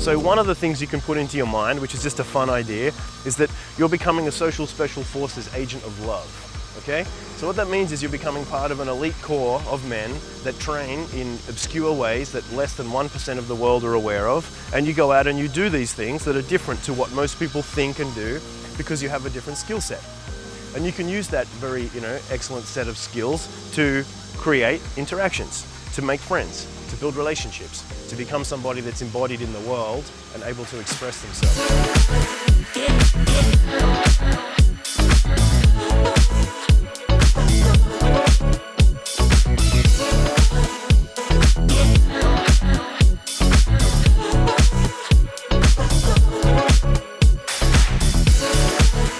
So one of the things you can put into your mind, which is just a fun idea, is that you're becoming a social special forces agent of love, okay? So what that means is you're becoming part of an elite core of men that train in obscure ways that less than 1% of the world are aware of, and you go out and you do these things that are different to what most people think and do because you have a different skill set. And you can use that very, excellent set of skills to create interactions, to make friends, to build relationships, to become somebody that's embodied in the world and able to express themselves.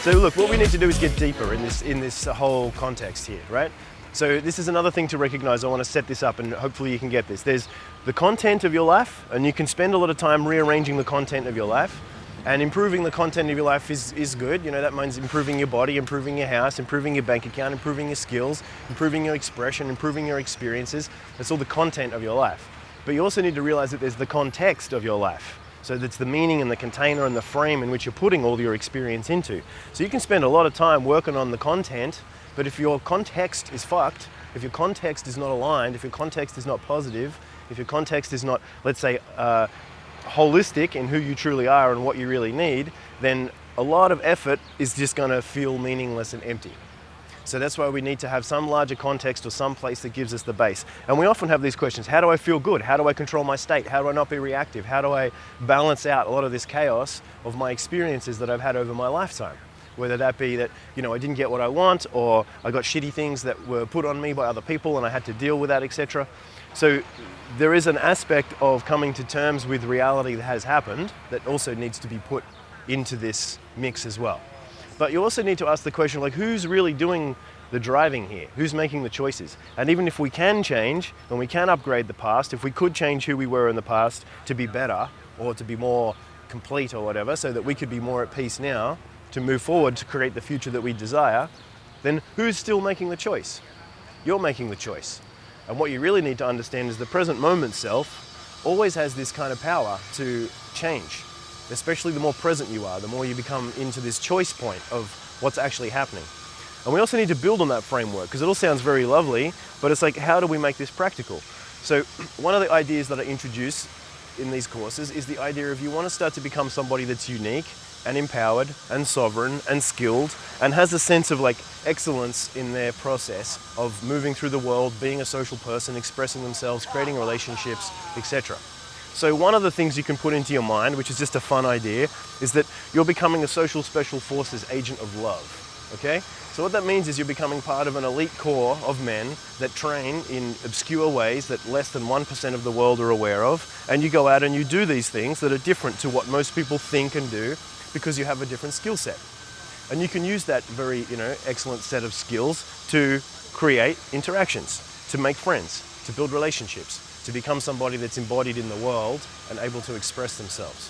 So look, what we need to do is get deeper in this whole context here, right? So this is another thing to recognize. I want to set this up and hopefully you can get this. There's the content of your life, and you can spend a lot of time rearranging the content of your life, and improving the content of your life is good. That means improving your body, improving your house, improving your bank account, improving your skills, improving your expression, improving your experiences. That's all the content of your life. But you also need to realize that there's the context of your life. So that's the meaning and the container and the frame in which you're putting all your experience into. So you can spend a lot of time working on the content, but if your context is fucked, if your context is not aligned, if your context is not positive, if your context is not, let's say, holistic in who you truly are and what you really need, then a lot of effort is just going to feel meaningless and empty. So that's why we need to have some larger context or some place that gives us the base. And we often have these questions: how do I feel good? How do I control my state? How do I not be reactive? How do I balance out a lot of this chaos of my experiences that I've had over my lifetime? Whether that be that, I didn't get what I want, or I got shitty things that were put on me by other people and I had to deal with that, etc. So there is an aspect of coming to terms with reality that has happened that also needs to be put into this mix as well. But you also need to ask the question, who's really doing the driving here? Who's making the choices? And even if we can change and we can upgrade the past, if we could change who we were in the past to be better or to be more complete or whatever, so that we could be more at peace now to move forward to create the future that we desire, then who's still making the choice? You're making the choice. And what you really need to understand is the present moment self always has this kind of power to change. Especially the more present you are, the more you become into this choice point of what's actually happening. And we also need to build on that framework, because it all sounds very lovely, but it's how do we make this practical? So one of the ideas that I introduce in these courses is the idea of you want to start to become somebody that's unique and empowered and sovereign and skilled and has a sense of excellence in their process of moving through the world, being a social person, expressing themselves, creating relationships, etc. So one of the things you can put into your mind, which is just a fun idea, is that you're becoming a social special forces agent of love, okay? So what that means is you're becoming part of an elite core of men that train in obscure ways that less than 1% of the world are aware of, and you go out and you do these things that are different to what most people think and do because you have a different skill set. And you can use that very, excellent set of skills to create interactions, to make friends, to build relationships, to become somebody that's embodied in the world and able to express themselves.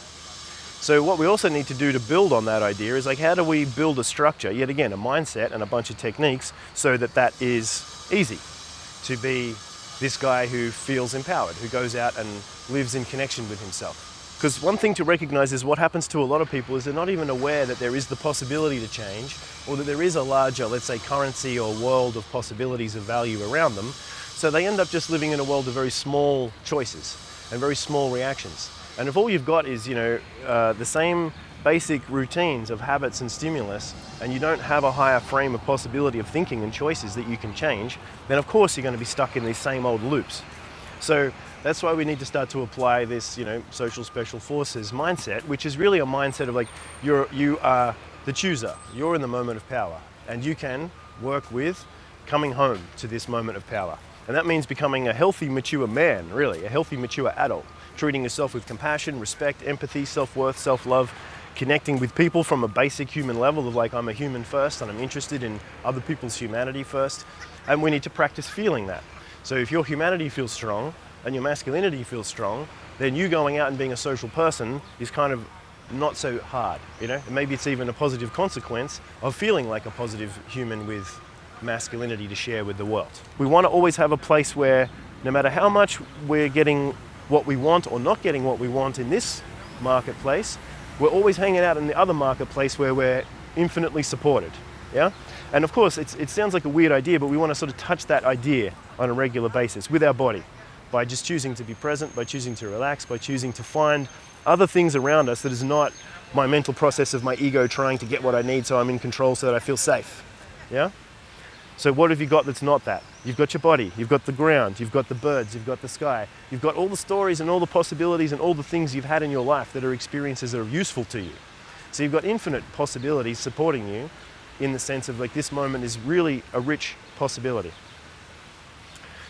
So what we also need to do to build on that idea is how do we build a structure, yet again, a mindset and a bunch of techniques so that is easy to be this guy who feels empowered, who goes out and lives in connection with himself. Because one thing to recognize is what happens to a lot of people is they're not even aware that there is the possibility to change, or that there is a larger, let's say, currency or world of possibilities of value around them. So they end up just living in a world of very small choices and very small reactions. And if all you've got is, the same basic routines of habits and stimulus, and you don't have a higher frame of possibility of thinking and choices that you can change, then of course you're going to be stuck in these same old loops. So that's why we need to start to apply this, social special forces mindset, which is really a mindset of you are the chooser. You're in the moment of power, and you can work with coming home to this moment of power. And that means becoming a healthy, mature man, really, a healthy, mature adult, treating yourself with compassion, respect, empathy, self-worth, self-love, connecting with people from a basic human level of I'm a human first and I'm interested in other people's humanity first. And we need to practice feeling that. So if your humanity feels strong and your masculinity feels strong, then you going out and being a social person is kind of not so hard, And maybe it's even a positive consequence of feeling like a positive human with masculinity to share with the world. We want to always have a place where no matter how much we're getting what we want or not getting what we want in this marketplace, we're always hanging out in the other marketplace where we're infinitely supported. Yeah? And of course, it sounds like a weird idea, but we want to sort of touch that idea on a regular basis with our body by just choosing to be present, by choosing to relax, by choosing to find other things around us that is not my mental process of my ego trying to get what I need so I'm in control so that I feel safe. Yeah? So what have you got that's not that? You've got your body, you've got the ground, you've got the birds, you've got the sky, you've got all the stories and all the possibilities and all the things you've had in your life that are experiences that are useful to you. So you've got infinite possibilities supporting you in the sense of like this moment is really a rich possibility.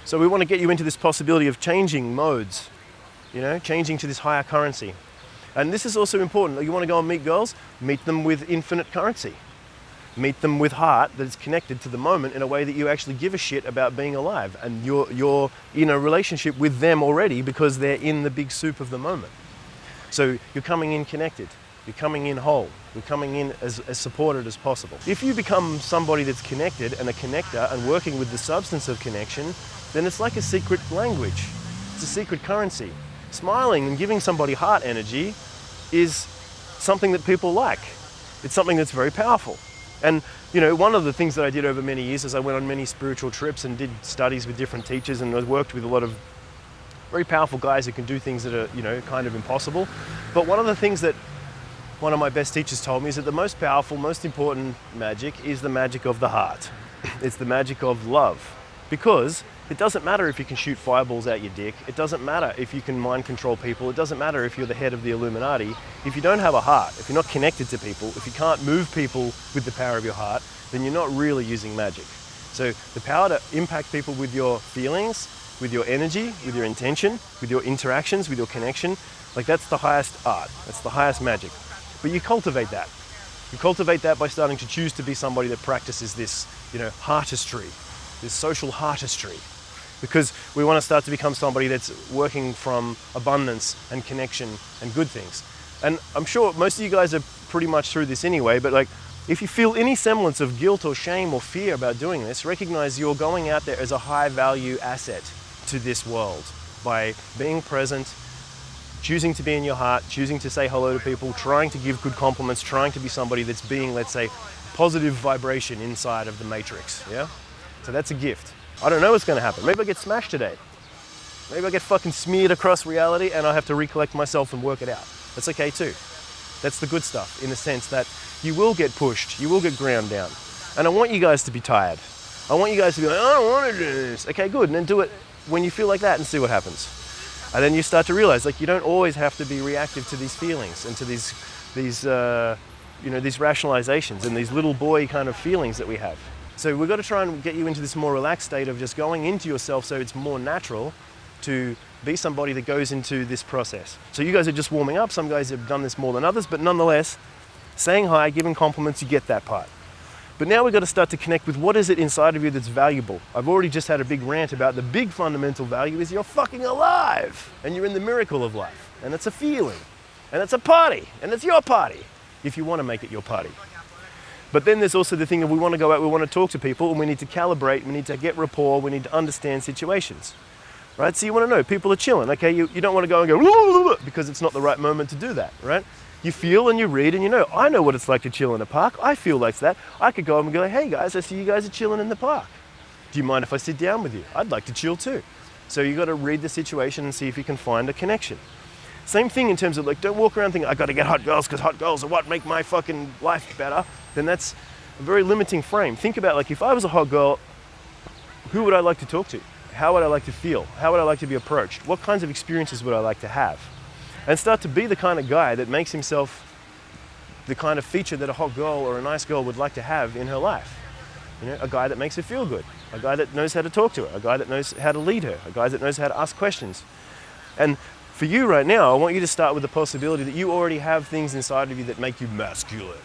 So we want to get you into this possibility of changing modes, you know, changing to this higher currency. And this is also important. You want to go and meet girls, meet them with infinite currency. Meet them with heart that is connected to the moment in a way that you actually give a shit about being alive. And you're in a relationship with them already because they're in the big soup of the moment. So you're coming in connected. You're coming in whole. You're coming in as supported as possible. If you become somebody that's connected and a connector and working with the substance of connection, then it's like a secret language. It's a secret currency. Smiling and giving somebody heart energy is something that people like. It's something that's very powerful. And you know, one of the things that I did over many years is I went on many spiritual trips and did studies with different teachers, and I worked with a lot of very powerful guys who can do things that are, you know, kind of impossible. But one of the things that one of my best teachers told me is that the most powerful, most important magic is the magic of the heart. It's the magic of love. Because it doesn't matter if you can shoot fireballs out your dick. It doesn't matter if you can mind control people. It doesn't matter if you're the head of the Illuminati. If you don't have a heart, if you're not connected to people, if you can't move people with the power of your heart, then you're not really using magic. So the power to impact people with your feelings, with your energy, with your intention, with your interactions, with your connection, like that's the highest art. That's the highest magic. But you cultivate that. You cultivate that by starting to choose to be somebody that practices this, you know, heartistry, this social heartistry. Because we want to start to become somebody that's working from abundance and connection and good things. And I'm sure most of you guys are pretty much through this anyway, but like, if you feel any semblance of guilt or shame or fear about doing this, recognize you're going out there as a high value asset to this world by being present, choosing to be in your heart, choosing to say hello to people, trying to give good compliments, trying to be somebody that's being, let's say, positive vibration inside of the matrix, yeah? So that's a gift. I don't know what's gonna happen. Maybe I get smashed today. Maybe I get fucking smeared across reality and I have to recollect myself and work it out. That's okay too. That's the good stuff in the sense that you will get pushed, you will get ground down. And I want you guys to be tired. I want you guys to be like, I don't want to do this. Okay, good, and then do it when you feel like that and see what happens. And then you start to realize, like, you don't always have to be reactive to these feelings and to these rationalizations and these little boy kind of feelings that we have. So we've got to try and get you into this more relaxed state of just going into yourself so it's more natural to be somebody that goes into this process. So you guys are just warming up. Some guys have done this more than others, but nonetheless, saying hi, giving compliments, you get that part. But now we've got to start to connect with what is it inside of you that's valuable. I've already just had a big rant about the big fundamental value is you're fucking alive and you're in the miracle of life. And it's a feeling and it's a party and it's your party if you want to make it your party. But then there's also the thing of we want to go out, we want to talk to people and we need to calibrate, we need to get rapport, we need to understand situations. Right? So you want to know, people are chilling, okay? You don't want to go and go because it's not the right moment to do that, right? You feel and you read and you know, I know what it's like to chill in a park. I feel like that. I could go up and go, hey guys, I see you guys are chilling in the park. Do you mind if I sit down with you? I'd like to chill too. So you got to read the situation and see if you can find a connection. Same thing in terms of like, don't walk around thinking, I got to get hot girls because hot girls are what make my fucking life better. Then that's a very limiting frame. Think about like, if I was a hot girl, who would I like to talk to? How would I like to feel? How would I like to be approached? What kinds of experiences would I like to have? And start to be the kind of guy that makes himself the kind of feature that a hot girl or a nice girl would like to have in her life. You know, a guy that makes her feel good, a guy that knows how to talk to her, a guy that knows how to lead her, a guy that knows how to ask questions. And for you right now, I want you to start with the possibility that you already have things inside of you that make you masculine,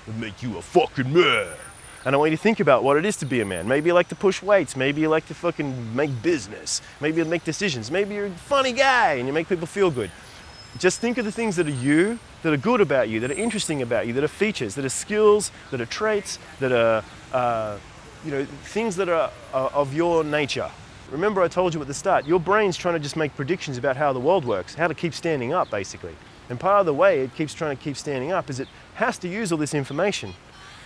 that make you a fucking man. And I want you to think about what it is to be a man. Maybe you like to push weights. Maybe you like to fucking make business. Maybe you make decisions. Maybe you're a funny guy and you make people feel good. Just think of the things that are you, that are good about you, that are interesting about you, that are features, that are skills, that are traits, that are things that are of your nature. Remember I told you at the start, your brain's trying to just make predictions about how the world works, how to keep standing up basically. And part of the way it keeps trying to keep standing up is it has to use all this information.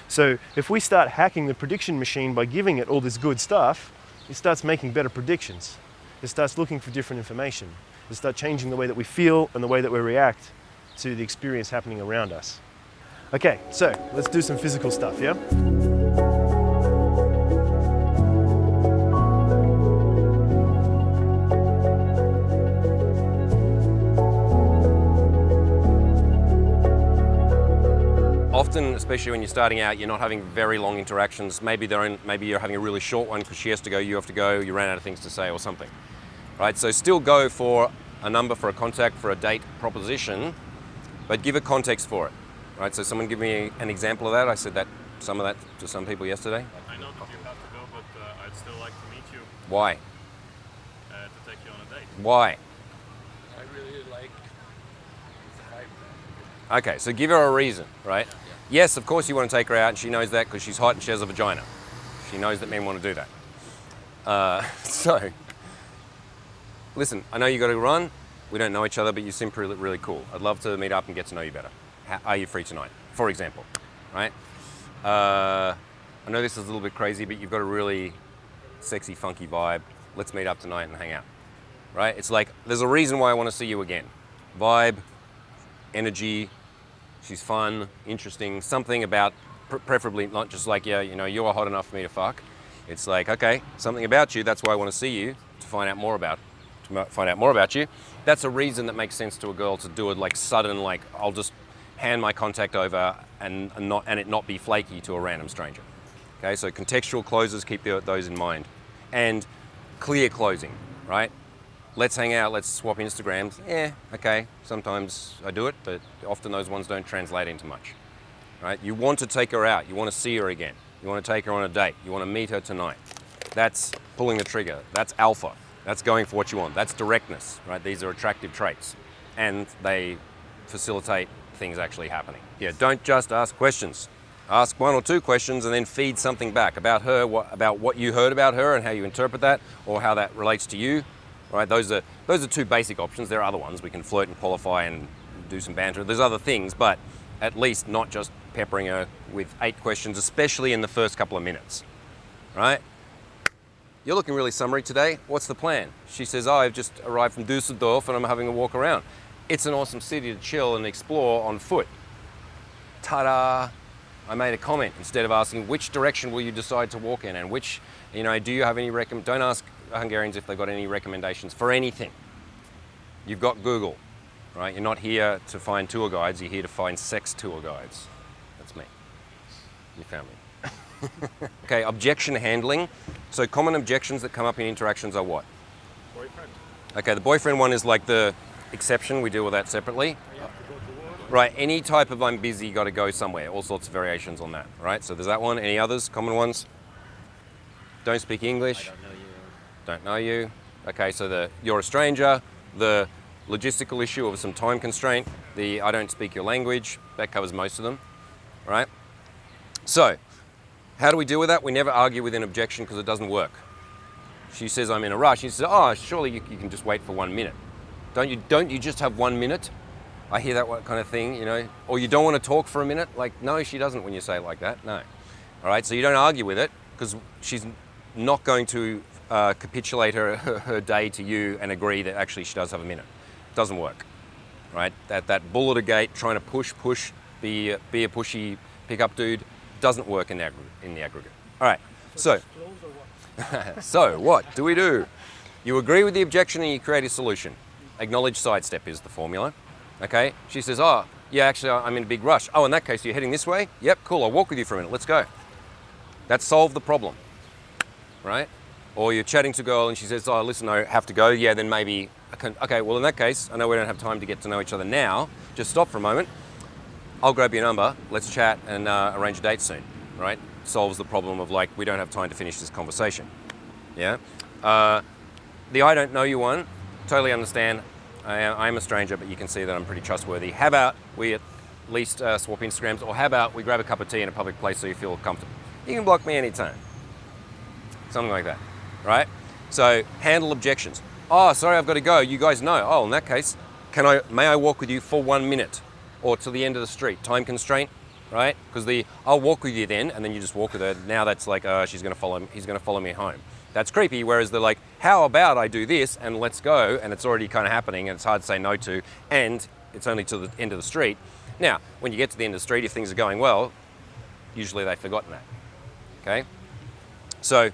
So if we start hacking the prediction machine by giving it all this good stuff, it starts making better predictions. It starts looking for different information. It starts changing the way that we feel and the way that we react to the experience happening around us. Okay, so let's do some physical stuff, yeah? Often, especially when you're starting out, you're not having very long interactions. Maybe you're having a really short one because she has to go, you have to go, you ran out of things to say or something. Right? So still go for a number, for a contact, for a date proposition, but give a context for it. Right? So someone give me an example of that. I said some of that to some people yesterday. I know that you have to go, but I'd still like to meet you. Why? To take you on a date. Why? I really like the vibe. Okay, so give her a reason, right? Yeah. Yes, of course you want to take her out, and she knows that because she's hot and she has a vagina. She knows that men want to do that. So, listen, I know you got to run. We don't know each other, but you seem really cool. I'd love to meet up and get to know you better. Are you free tonight? For example, right? I know this is a little bit crazy, but you've got a really sexy, funky vibe. Let's meet up tonight and hang out, right? It's like, there's a reason why I want to see you again. Vibe, energy, she's fun, interesting, something about, preferably not just like, yeah, you know, you're hot enough for me to fuck. It's like, okay, something about you, that's why I want to see you, to find out more about you. That's a reason that makes sense to a girl to do it like sudden, like I'll just hand my contact over and it not be flaky to a random stranger. Okay, so contextual closes, keep those in mind. And clear closing, right? Let's hang out, let's swap Instagrams. Yeah, okay, sometimes I do it, but often those ones don't translate into much, right? You want to take her out, you want to see her again. You want to take her on a date, you want to meet her tonight. That's pulling the trigger, that's alpha. That's going for what you want. That's directness, right? These are attractive traits and they facilitate things actually happening. Yeah, don't just ask questions. Ask one or two questions and then feed something back about her, about what you heard about her and how you interpret that or how that relates to you, right? Those are two basic options. There are other ones. We can flirt and qualify and do some banter. There's other things, but at least not just peppering her with 8 questions, especially in the first couple of minutes, right? You're looking really summery today. What's the plan? She says, oh, I've just arrived from Düsseldorf and I'm having a walk around. It's an awesome city to chill and explore on foot. Ta-da! I made a comment instead of asking which direction will you decide to walk in and which, you know, do you have any don't ask Hungarians if they've got any recommendations for anything. You've got Google, right? You're not here to find tour guides, you're here to find sex tour guides. That's me. You found me. Okay, objection handling. So common objections that come up in interactions are what? Boyfriend. Okay, the boyfriend one is like the exception. We deal with that separately. You have to go to work. Right, any type of I'm busy, got to go somewhere. All sorts of variations on that, right? So there's that one. Any others, common ones? Don't speak English. I don't know you. Don't know you. Okay, so you're a stranger. The logistical issue of some time constraint. The I don't speak your language. That covers most of them, right? So, how do we deal with that? We never argue with an objection because it doesn't work. She says, I'm in a rush. She says, oh, surely you can just wait for 1 minute. Don't you just have 1 minute? I hear that kind of thing, you know. Or you don't want to talk for a minute? Like, no, she doesn't when you say it like that, no. All right, so you don't argue with it because she's not going to capitulate her day to you and agree that actually she does have a minute. It doesn't work, right? That bull at a gate, trying to push, be a pushy pickup dude, doesn't work in the aggregate. All right, so so what do we do? You agree with the objection and you create a solution. Acknowledge, sidestep is the formula. Okay, she says, oh, yeah, actually I'm in a big rush. Oh, in that case, you're heading this way? Yep, cool, I'll walk with you for a minute, let's go. That solved the problem, right? Or you're chatting to a girl and she says, oh, listen, I have to go. Yeah, then maybe, okay, well in that case, I know we don't have time to get to know each other now. Just stop for a moment. I'll grab your number, let's chat and arrange a date soon, right? Solves the problem of like, we don't have time to finish this conversation, yeah? The I don't know you one, totally understand. I'm a stranger, but you can see that I'm pretty trustworthy. How about we at least swap Instagrams, or how about we grab a cup of tea in a public place so you feel comfortable? You can block me anytime. Something like that, right? So handle objections. Oh, sorry, I've got to go. You guys know. Oh, in that case, may I walk with you for 1 minute or to the end of the street? Time constraint, right? Because I'll walk with you then, and then you just walk with her. Now that's like, he's going to follow me home. That's creepy. Whereas they're like, how about I do this and let's go, and it's already kind of happening and it's hard to say no to, and it's only to the end of the street. Now, when you get to the end of the street, if things are going well, usually they've forgotten that, okay? So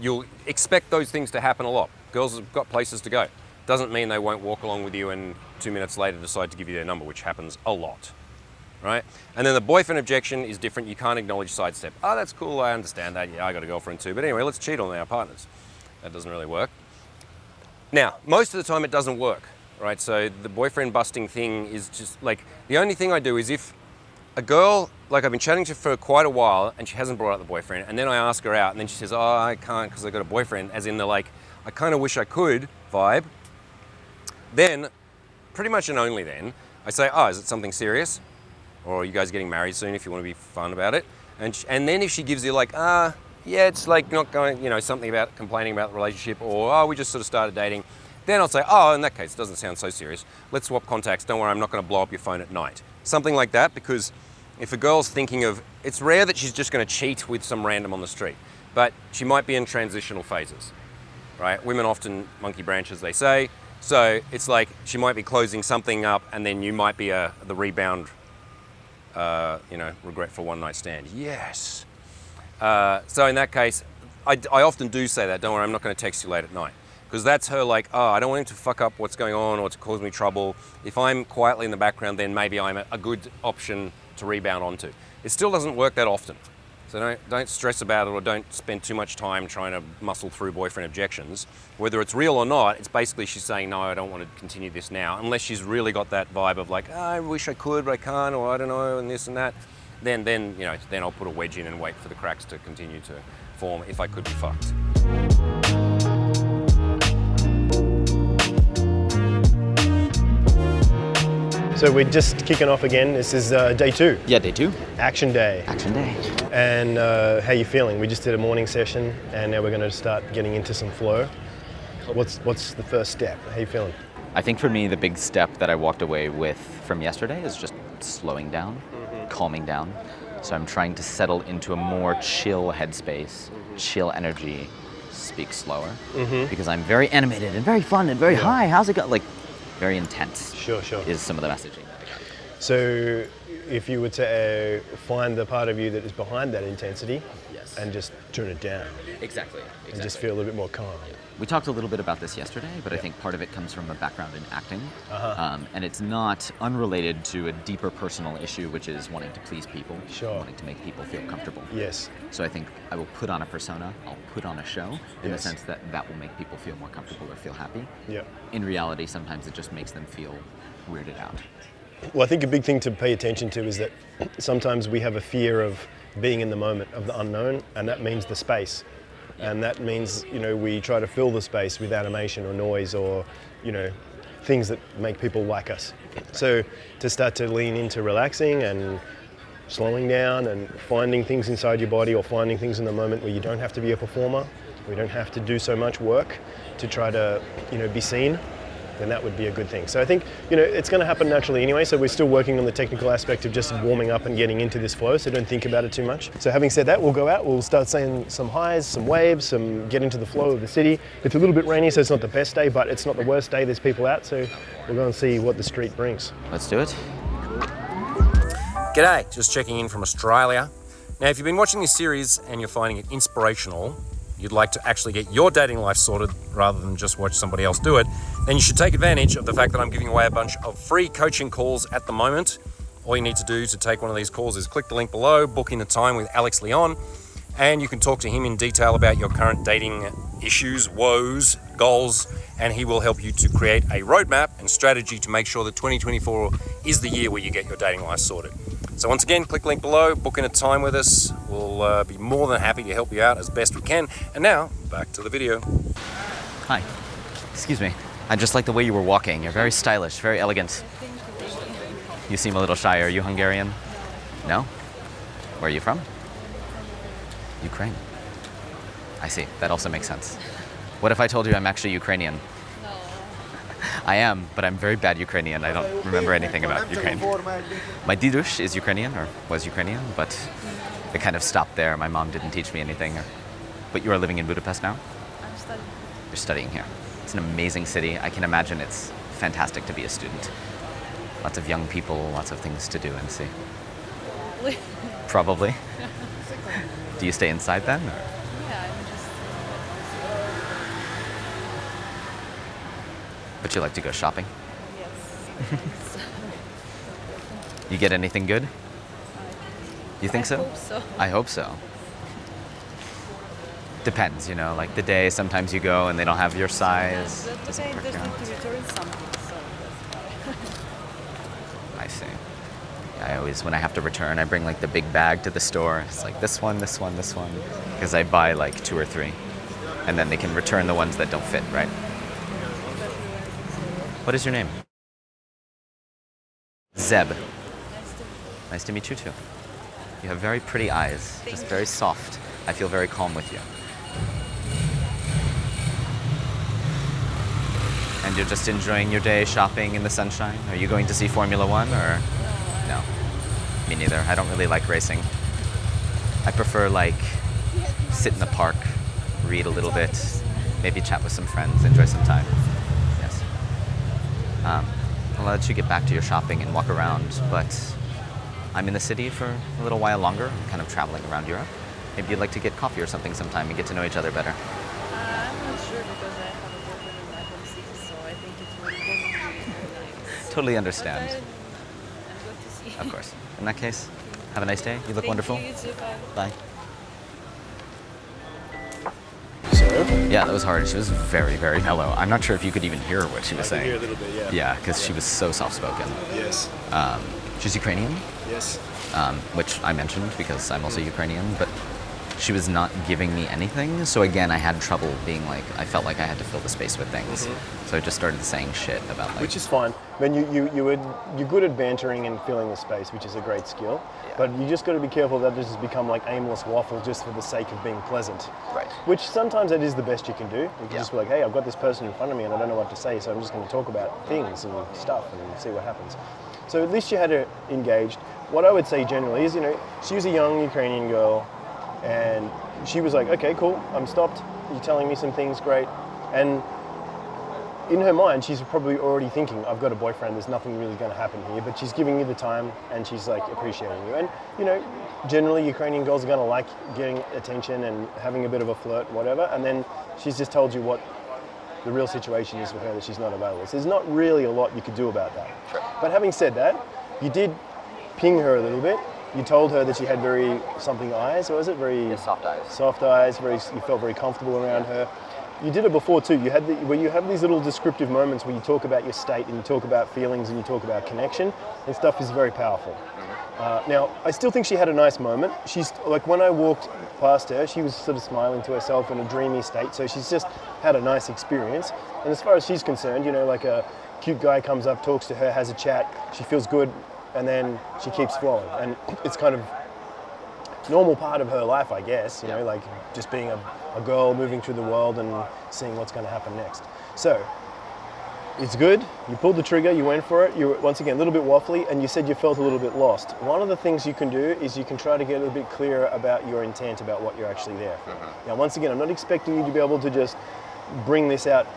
you'll expect those things to happen a lot. Girls have got places to go. Doesn't mean they won't walk along with you and 2 minutes later decide to give you their number, which happens a lot, right? And then the boyfriend objection is different. You can't acknowledge sidestep. Oh, that's cool, I understand that. Yeah, I got a girlfriend too. But anyway, let's cheat on our partners. That doesn't really work. Now, most of the time it doesn't work, right? So the boyfriend busting thing is just like, the only thing I do is if a girl, like I've been chatting to her for quite a while and she hasn't brought up the boyfriend, and then I ask her out and then she says, oh, I can't because I got a boyfriend, as in the like, I kind of wish I could vibe, then pretty much and only then, I say, oh, is it something serious? Or are you guys getting married soon if you want to be fun about it? And then if she gives you like, yeah, it's like not going, you know, something about complaining about the relationship, or, oh, we just sort of started dating, then I'll say, oh, in that case, it doesn't sound so serious. Let's swap contacts. Don't worry, I'm not going to blow up your phone at night. Something like that, because if a girl's thinking of, it's rare that she's just going to cheat with some random on the street, but she might be in transitional phases, right? Women often monkey branch, as they say. So it's like she might be closing something up and then you might be the rebound, regretful one night stand. Yes. So in that case, I often do say that, don't worry, I'm not going to text you late at night. Because that's her like, oh, I don't want him to fuck up what's going on or to cause me trouble. If I'm quietly in the background, then maybe I'm a good option to rebound onto. It still doesn't work that often. So don't stress about it, or don't spend too much time trying to muscle through boyfriend objections. Whether it's real or not, it's basically she's saying, no, I don't want to continue this now, unless she's really got that vibe of like, oh, I wish I could, but I can't, or I don't know, and this and that. Then I'll put a wedge in and wait for the cracks to continue to form if I could be fucked. So we're just kicking off again. This is day 2. Yeah, day 2. Action day. Action day. And how you feeling? We just did a morning session and now we're going to start getting into some flow. What's the first step? How you feeling? I think for me, the big step that I walked away with from yesterday is just slowing down, calming down. So I'm trying to settle into a more chill headspace, chill energy, speak slower, because I'm very animated and very fun and very high. How's it go? Like, very intense. Sure. Is some of the messaging that I got. So if you were to find the part of you that is behind that intensity, Yes. and just turn it down, Exactly. and just feel a little bit more calm. We talked a little bit about this yesterday, but I think part of it comes from a background in acting. And it's not unrelated to a deeper personal issue, which is wanting to please people, wanting to make people feel comfortable. Yes. So I think I will put on a persona, I'll put on a show in the Yes. sense that that will make people feel more comfortable or feel happy. Yeah. In reality, sometimes it just makes them feel weirded out. Well, I think a big thing to pay attention to is that sometimes we have a fear of being in the moment, of the unknown, and that means the space. And that means, we try to fill the space with animation or noise or, things that make people like us. So to start to lean into relaxing and slowing down and finding things inside your body or finding things in the moment where you don't have to be a performer, we don't have to do so much work to try to, be seen, then that would be a good thing. So I think, it's going to happen naturally anyway, so we're still working on the technical aspect of just warming up and getting into this flow, so don't think about it too much. So having said that, we'll go out, we'll start saying some highs, some waves, get into the flow of the city. It's a little bit rainy, so it's not the best day, but it's not the worst day. There's people out, so we'll go and see what the street brings. Let's do it. G'day, just checking in from Australia. Now, if you've been watching this series and you're finding it inspirational, you'd like to actually get your dating life sorted rather than just watch somebody else do it, then you should take advantage of the fact that I'm giving away a bunch of free coaching calls at the moment. All you need to do to take one of these calls is click the link below, book in a time with Alex Leon, and you can talk to him in detail about your current dating issues, woes, goals, and he will help you to create a roadmap and strategy to make sure that 2024 is the year where you get your dating life sorted. So once again, click the link below, book in a time with us. We'll be more than happy to help you out as best we can. And now, back to the video. Hi. Excuse me. I just like the way you were walking. You're very stylish, very elegant. You seem a little shy. Are you Hungarian? No? Where are you from? Ukraine. I see. That also makes sense. What if I told you I'm actually Ukrainian? No. I am, but I'm very bad Ukrainian. I don't remember anything about Ukraine. My didush is Ukrainian, or was Ukrainian, but it kind of stopped there. My mom didn't teach me anything. But you are living in Budapest now? I'm studying. You're studying here. It's an amazing city. I can imagine it's fantastic to be a student. Lots of young people, lots of things to do and see. Probably. Do you stay inside then? Or? Yeah, I'm just. But you like to go shopping? Yes. You get anything good? You think I so? hope so. I hope so. Depends, you know, like the day, sometimes you go and they don't have your size. The Doesn't day work there's out. need to return something, so that's why. I see. I always, when I have to return, I bring like the big bag to the store. It's like this one, this one, this one. Because I buy like 2 or 3. And then they can return the ones that don't fit, right? What is your name? Zeb. Nice to meet you too. You have very pretty eyes, just very soft. I feel very calm with you. And you're just enjoying your day shopping in the sunshine? Are you going to see Formula One or? No. Me neither. I don't really like racing. I prefer like sit in the park, read a little bit, maybe chat with some friends, enjoy some time. Yes. I'll let you get back to your shopping and walk around, but I'm in the city for a little while longer. I'm kind of traveling around Europe. Maybe you'd like to get coffee or something sometime and get to know each other better. I'm not sure because I have a boyfriend in my home city, so I think it won't be very nice. Totally But understand. I'm good to see. Of course. In that case, have a nice day. You look Thank wonderful. You too, bye. Bye. So, Yeah, that was hard. She was very, very mellow. I'm not sure if you could even hear what she was saying. hear a little bit, yeah. Yeah, because she was so soft-spoken. Yes. She's Ukrainian, Yes. which I mentioned because I'm also Ukrainian, but she was not giving me anything. So again, I had trouble being like, I felt like I had to fill the space with things. So I just started saying shit about like, Which is fine. I mean, you're good at bantering and filling the space, which is a great skill. Yeah. But you just got to be careful that this has become like aimless waffle just for the sake of being pleasant. Right. Which sometimes that is the best you can do. You can Yeah. just be like, hey, I've got this person in front of me and I don't know what to say, so I'm just going to talk about things and stuff and see what happens. So at least you had her engaged. What I would say generally is, you know, she was a young Ukrainian girl and she was like, okay, cool, I'm stopped. You're telling me some things, great. And in her mind, she's probably already thinking, I've got a boyfriend, there's nothing really going to happen here, but she's giving you the time and she's like appreciating you. And, you know, generally Ukrainian girls are going to like getting attention and having a bit of a flirt, whatever. And then she's just told you what the real situation is with her, that she's not available. So there's not really a lot you could do about that. But having said that, you did ping her a little bit. You told her that she had very something eyes, or was it very soft eyes. soft eyes? You felt very comfortable around her. You did it before too. You had where you have these little descriptive moments where you talk about your state and you talk about feelings and you talk about connection, and stuff is very powerful. Now, I still think she had a nice moment. She's like, when I walked past her, she was sort of smiling to herself in a dreamy state. So she's just had a nice experience. And as far as she's concerned, you know, like a cute guy comes up, talks to her, has a chat, she feels good, and then she keeps flowing. And it's kind of normal part of her life, I guess, you know, like just being a girl moving through the world and seeing what's going to happen next. So it's good. You pulled the trigger, you went for it. You were, once again, a little bit waffly, and you said you felt a little bit lost. One of the things you can do is you can try to get a little bit clearer about your intent, about what you're actually there for. Now, once again, I'm not expecting you to be able to just bring this out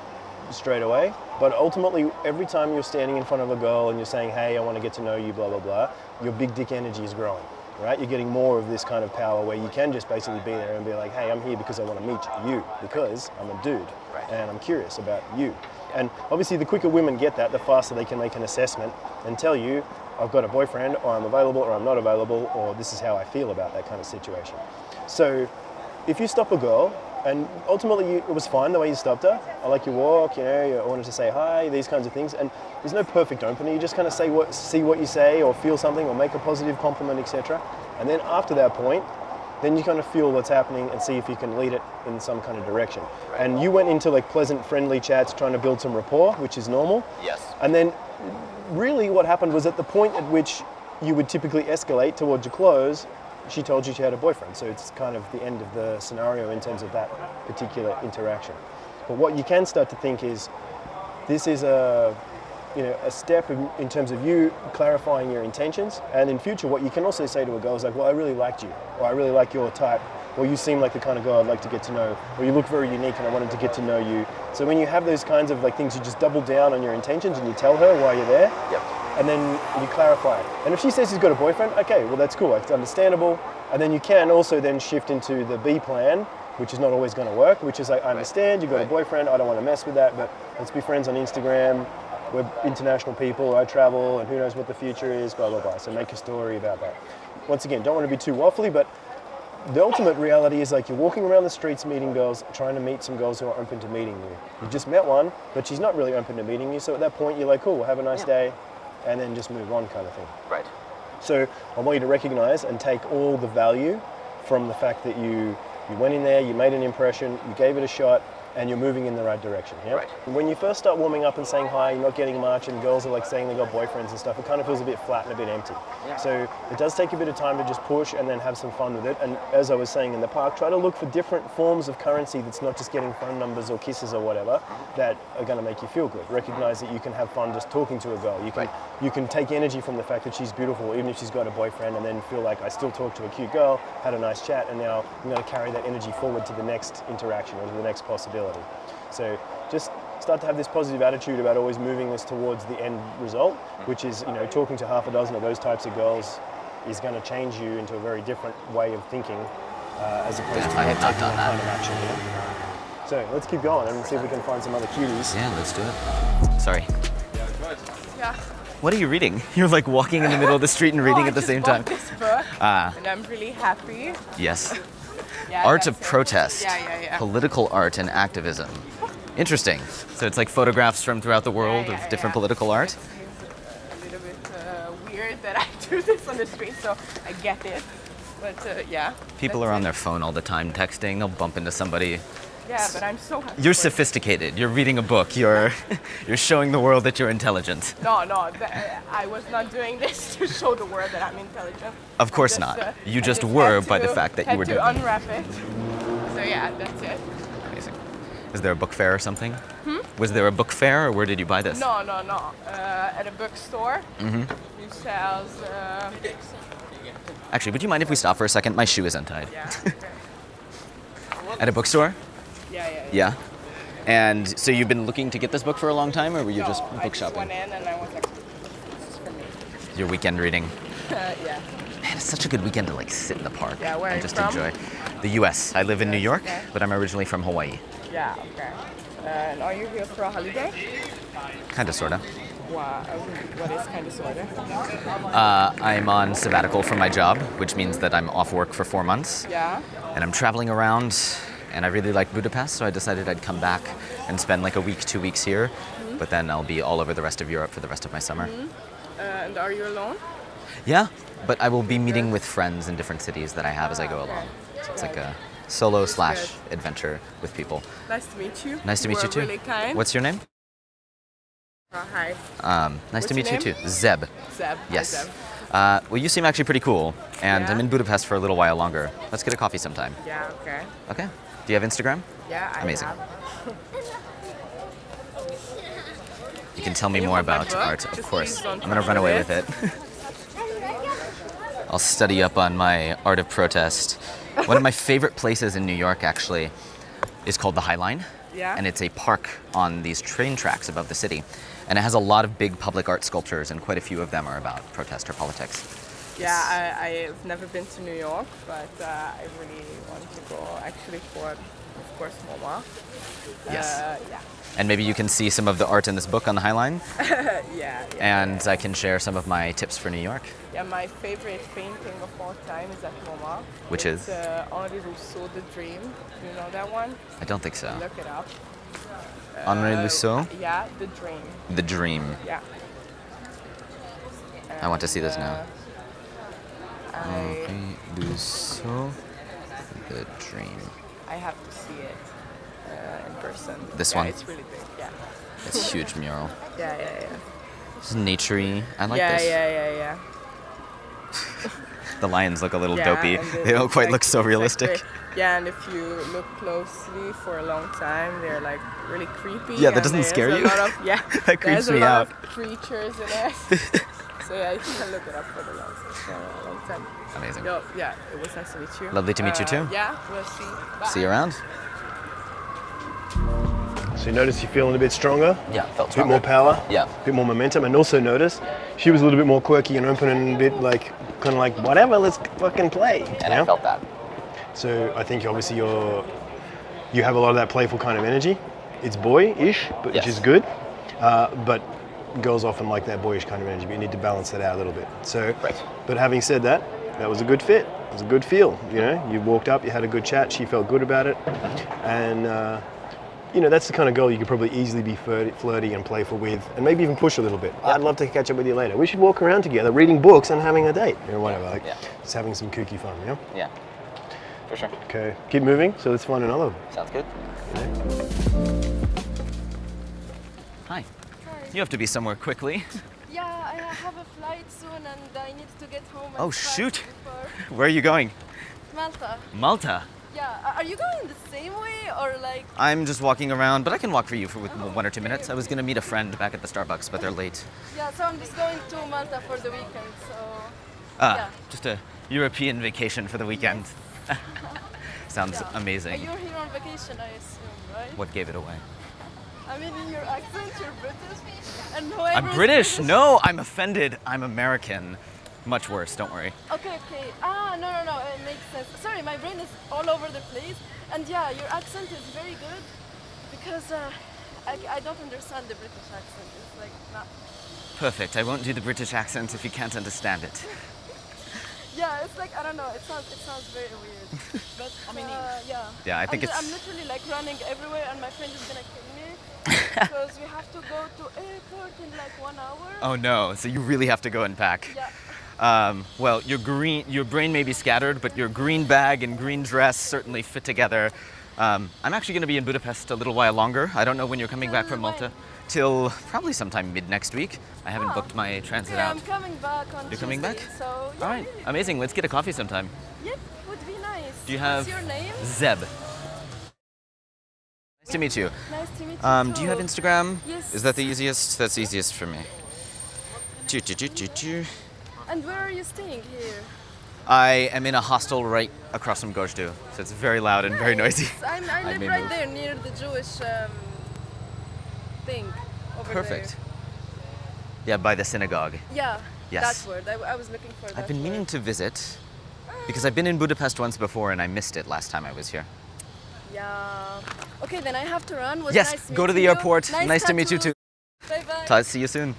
straight away, but ultimately, every time you're standing in front of a girl and you're saying, hey, I want to get to know you, blah, blah, blah, your big dick energy is growing, right? You're getting more of this kind of power where you can just basically be there and be like, hey, I'm here because I want to meet you, because I'm a dude, and I'm curious about you. And obviously, the quicker women get that, the faster they can make an assessment and tell you, I've got a boyfriend, or I'm available, or I'm not available, or this is how I feel about that kind of situation. So if you stop a girl, and ultimately it was fine the way you stopped her, I like your walk, you know, I wanted to say hi, these kinds of things, and there's no perfect opening, you just kind of see what you say, or feel something, or make a positive compliment, etc. And then after that point, then you kind of feel what's happening and see if you can lead it in some kind of direction. And you went into like pleasant, friendly chats, trying to build some rapport, which is normal. Yes. And then really what happened was at the point at which you would typically escalate towards your close, she told you she had a boyfriend. So it's kind of the end of the scenario in terms of that particular interaction. But what you can start to think is, this is a step in terms of you clarifying your intentions, and in future what you can also say to a girl is like, well, I really liked you, or I really like your type, or you seem like the kind of girl I'd like to get to know, or you look very unique and I wanted to get to know you. So when you have those kinds of like things, you just double down on your intentions and you tell her why you're there. Yep. And then you clarify it. And if she says she's got a boyfriend, okay, well that's cool, it's understandable. And then you can also then shift into the B plan, which is not always going to work, which is like, I understand, you've got a boyfriend, I don't want to mess with that, but let's be friends on Instagram, we're international people, I travel, and who knows what the future is, blah, blah, blah. So make a story about that. Once again, don't want to be too waffly, but the ultimate reality is like you're walking around the streets meeting girls, trying to meet some girls who are open to meeting you. You just met one, but she's not really open to meeting you, so at that point you're like, cool, well, have a nice day, and then just move on kind of thing. Right. So I want you to recognize and take all the value from the fact that you went in there, you made an impression, you gave it a shot, and you're moving in the right direction. Yeah? Right. When you first start warming up and saying hi, you're not getting much, and girls are like saying they got boyfriends and stuff, it kind of feels a bit flat and a bit empty. Yeah. So it does take a bit of time to just push and then have some fun with it. And as I was saying in the park, try to look for different forms of currency that's not just getting phone numbers or kisses or whatever that are going to make you feel good. Recognize that you can have fun just talking to a girl. You can take energy from the fact that she's beautiful, even if she's got a boyfriend, and then feel like I still talk to a cute girl, had a nice chat, and now I'm going to carry that energy forward to the next interaction or to the next possibility. So just start to have this positive attitude about always moving this towards the end result, which is, talking to half a dozen of those types of girls is going to change you into a very different way of thinking, as opposed to I have not taking done that kind of action. Yeah? So let's keep going and see if we can find some other cuties. Yeah, let's do it. Sorry. Yeah. What are you reading? You're like walking in the middle of the street and reading at the same time. I just bought this book, and I'm really happy. Yes. Yeah, Art that's of it. protest. Yeah. Political art and activism. Interesting. So it's like photographs from throughout the world of different political art? It's a little bit weird that I do this on the street, so I get it. But yeah. People that's are on it. their phone all the time texting. They'll bump into somebody. Yeah, but I'm so happy. You're for it. sophisticated. You're reading a book. You're showing the world that you're intelligent. No, I was not doing this to show the world that I'm intelligent. Of course I just, not. You I just had were to- by the fact that you had were to doing it. unwrap it. So yeah, that's it. Amazing. Is there a book fair or something? Was there a book fair, or where did you buy this? No. At a bookstore, who sells. Actually, would you mind if we stop for a second? My shoe is untied. Yeah. Okay. At a bookstore? Yeah. Yeah. And so you've been looking to get this book for a long time, or were you just I book just shopping? went in and I was like, this is for me. Your weekend reading. Yeah. Man, it's such a good weekend to like sit in the park Yeah, where are and you just from? enjoy. The U.S. I live in New York, okay. but I'm originally from Hawaii. Yeah. Okay. And are you here for a holiday? Kinda, sorta. Wow. What is kind of sorta? I'm on sabbatical from my job, which means that I'm off work for 4 months. Yeah. And I'm traveling around, and I really like Budapest, so I decided I'd come back and spend like a week, 2 weeks here. But then I'll be all over the rest of Europe for the rest of my summer. And are you alone? Yeah, but I will be meeting with friends in different cities that I have as I go along. So it's like a solo/adventure with people. Nice to meet you. Nice to meet you too. Really kind. What's your name? Hi. Nice What's to meet your you name? too. Zeb. Zeb. Hi, Yes. Zeb. Well, you seem actually pretty cool, and Yeah? I'm in Budapest for a little while longer. Let's get a coffee sometime. Yeah. Okay. Okay. Do you have Instagram? Yeah. I Amazing. have. You can tell me You more want my about book? art, of Just course. please don't I'm gonna fuck run away with with it. I'll study up on my art of protest. One of my favorite places in New York, actually, is called the High Line. Yeah. And it's a park on these train tracks above the city. And it has a lot of big public art sculptures, and quite a few of them are about protest or politics. Yeah, I've never been to New York, but I really want to go actually for, of course, MoMA. Yes. Yeah. And maybe you can see some of the art in this book on the High Line, Yeah. and I can share some of my tips for New York. Yeah, my favorite painting of all time is at MoMA. Which it's, is? Henri Rousseau, The Dream. Do you know that one? I don't think so. Look it up. Henri Rousseau, Yeah, The Dream. The Dream. Yeah. I want to see this And, now. I Henri Rousseau, The Dream. I have to see it in person. This Yeah, one? It's really big. Yeah. It's a huge mural. Yeah. It's naturey. I like yeah, this. yeah. The lions look a little Yeah, dopey. and They don't quite like- look so it's like realistic. yeah, and if you look closely for a long time, they're like really creepy. Yeah, that and doesn't there's scare a you? lot of, yeah, That creeps there's a me lot out. of creatures in it. So yeah, you can look it up for a long time. Amazing. Yo, yeah, it was nice to meet you. Lovely to meet you too. Yeah, we'll see. Bye. See you around. So you notice you're feeling a bit stronger, Yeah, felt a bit more power, Yeah. a bit more momentum, and also notice she was a little bit more quirky and open and a bit like, kind of like, whatever, let's fucking play. And I felt that. So I think obviously you have a lot of that playful kind of energy. It's boyish, but Yes. which is good. But girls often like that boyish kind of energy, but you need to balance that out a little bit. So, Right. but having said that, that was a good fit. It was a good feel. You know, you walked up, you had a good chat. She felt good about it, and you know, that's the kind of girl you could probably easily be flirty and playful with, and maybe even push a little bit. I'd love to catch up with you later. We should walk around together, reading books and having a date, or whatever. Like, Yeah. just having some kooky fun. Yeah. Yeah. For sure. Okay. Keep moving. So let's find another. Sounds good. Hi. You have to be somewhere quickly. Yeah, I have a flight soon and I need to get home. Oh, and fast shoot. before Where are you going? Malta. Malta. Yeah, are you going the same way or like? I'm just walking around, but I can walk for you for 1 or 2 minutes. I was gonna meet a friend back at the Starbucks, but they're late. Yeah, so I'm just going to Malta for the weekend. So yeah. Just a European vacation for the weekend. Sounds Yeah. amazing. You're here on vacation, I assume, right? What gave it away? I mean, in your accent, you're British, and whoever I'm is British. No, I'm offended. I'm American. Much worse, don't worry. Okay, okay. Ah, no, it makes sense. Sorry, my brain is all over the place. And yeah, your accent is very good because I don't understand the British accent. It's like not. Perfect. I won't do the British accent if you can't understand it. Yeah, it's like I don't know. It sounds very weird. But yeah. Yeah, I think I'm it's. literally like running everywhere, and my friend is gonna kill me because we have to go to airport in like 1 hour. Oh no! So you really have to go and pack. Yeah. Well, your brain may be scattered, but your green bag and green dress certainly fit together. I'm actually going to be in Budapest a little while longer. I don't know when you're coming back from Malta. When? Till probably sometime mid next week. I haven't Ah, booked my transit Yeah, out. I'm coming back on You're coming Tuesday, back? So yeah, All right, really. amazing. Let's get a coffee sometime. Yep, would be nice. Do you have What's your name? Zeb? Nice to meet you. Nice to meet you. Do you have too. Instagram? Yes. Is that the easiest? That's easiest for me. And where are you staying here? I am in a hostel right across from Gojdu, so it's very loud and very noisy. I I live may right move. there near the Jewish thing over Perfect. Yeah, by the synagogue. there. Yeah, Yes. that word. I was looking for that I've been meaning word. to visit because I've been in Budapest once before and I missed it last time I was here. Yeah. Okay, then I have to run. Was Yes, nice go to meeting the you. airport. Nice to meet you tattoo. too. Bye-bye. See you soon.